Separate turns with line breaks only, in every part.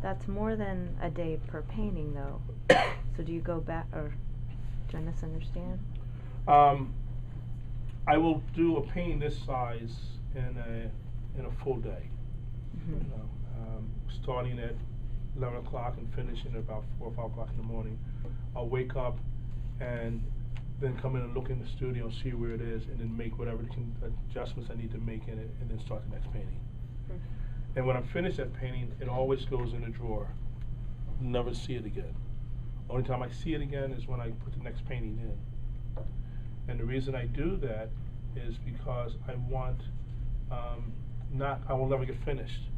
That's more than a day per painting, though. So do you go back, or do I misunderstand?
I will do a painting this size in a full day.
Mm-hmm.
You know, starting at 11 o'clock and finishing at about 4 or 5 o'clock in the morning. I'll wake up and then come in and look in the studio and see where it is, and then make whatever adjustments I need to make in it, and then start the next painting.
Mm-hmm.
And when I'm finished that painting, it always goes in a drawer. Never see it again. Only time I see it again is when I put the next painting in. And the reason I do that is because I want, I will never get finished.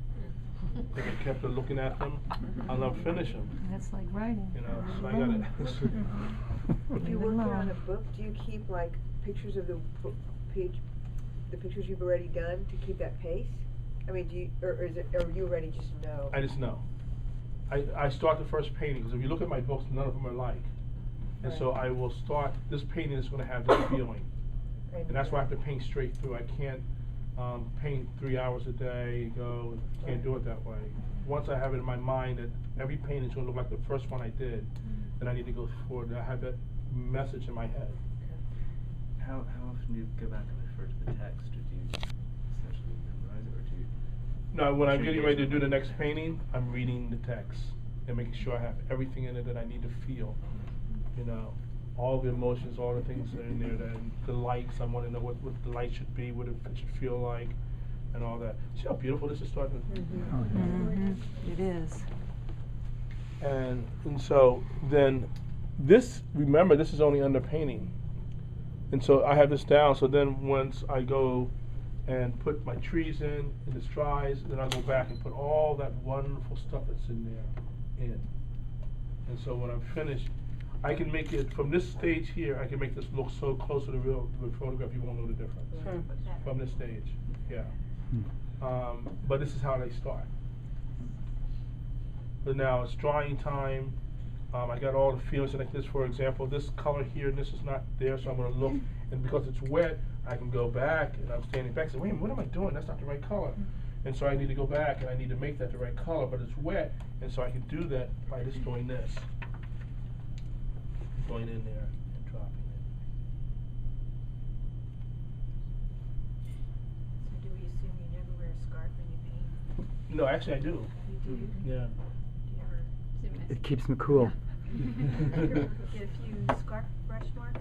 If I kept looking at them, I'll never finish them.
That's like writing.
You know, so I gotta.
If you're working on a book, do you keep like pictures of the the pictures you've already done to keep that pace? I mean, do you, or you already just know?
I just know. I start the first painting, because if you look at my books, none of them are alike. And so I will start, this painting is going to have this feeling. And that's why I have to paint straight through. I can't paint 3 hours a day, go, can't do it that way. Once I have it in my mind that every painting is going to look like the first one I did, then I need to go forward. I have that message in my head.
How often do you go back and refer to the text, or do you essentially memorize it, or do you?
No, when I'm getting ready to do the next painting, I'm reading the text and making sure I have everything in it that I need to feel. You know, all the emotions, all the things that are in there, the lights, I want to know what the light should be, what it should feel like, and all that. See how beautiful this is starting?
It is.
And so then this, remember, this is only under painting. And so I have this down, so then once I go and put my trees in, and this dries, then I'll go back and put all that wonderful stuff that's in there in. And so when I'm finished, I can make it, from this stage here, I can make this look so close to the real photograph, you won't know the difference. From this stage, yeah. But this is how they start. But now it's drying time. I got all the feelings like this. For example, this color here, and this is not there, so I'm going to look, and because it's wet, I can go back, and I'm standing back and say, wait a minute, what am I doing? That's not the right color. And so I need to go back, and I need to make that the right color, but it's wet, and so I can do that by just doing this. Going in there and dropping it.
So do we assume you never wear a scarf when you paint?
No, actually I do.
You do?
Yeah.
Do you ever zoom in?
It keeps me cool.
Get a few scarf brush marks?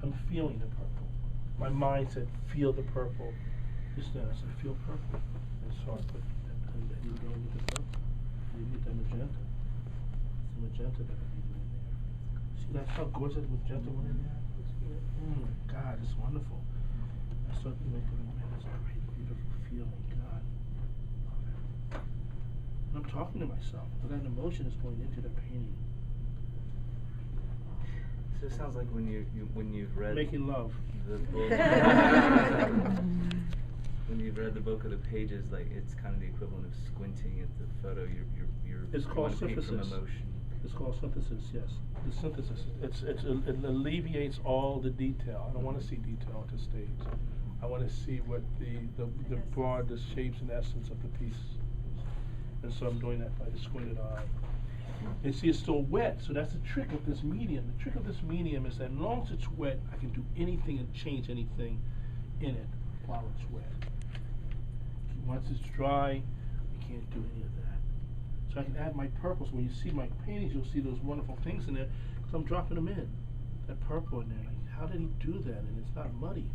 I'm feeling the purple. My mind said, feel the purple. Just then I said, feel purple. And so I put, I need to go and get the purple. I need to get that magenta. It's the magenta that I need to in there. See, that's how gorgeous magenta went in there? Oh my God, it's wonderful. I started to make it, man, that's a great, beautiful feeling, God. And I'm talking to myself, but that emotion is going into the painting.
So it sounds like when you've read
Making love.
the book, when you've read the book of the pages, like it's kind of the equivalent of squinting at the photo. You're
It's called
paint from
synthesis.
emotion.
It's called synthesis, yes. The synthesis. It alleviates all the detail. I don't want to see detail at this stage. I want to see what the broad, the shapes and essence of the piece is. And so I'm doing that by the squinted eye. And see, it's still wet, so that's the trick of this medium. The trick of this medium is that as long as it's wet, I can do anything and change anything in it while it's wet. Once it's dry, I can't do any of that. So I can add my purples. When you see my paintings, you'll see those wonderful things in there, because I'm dropping them in. That purple in there. Like, how did he do that? And it's not muddy.